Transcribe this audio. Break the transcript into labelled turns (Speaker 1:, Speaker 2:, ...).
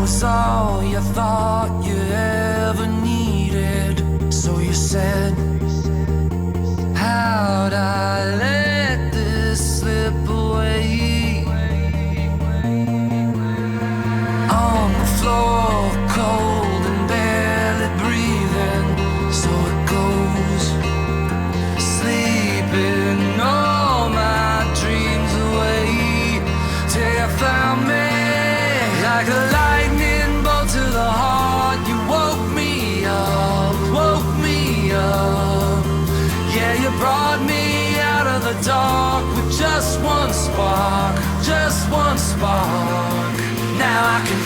Speaker 1: was all you thought you ever needed. So you said, how'd I let this slip away? On the floor, cold and barely breathing. So it goes, sleeping all my dreams away. Till you found me like a lightning bolt to the heart. You woke me up, woke me up. Yeah, you brought me out of the dark with just one spark, just one spark. Now I can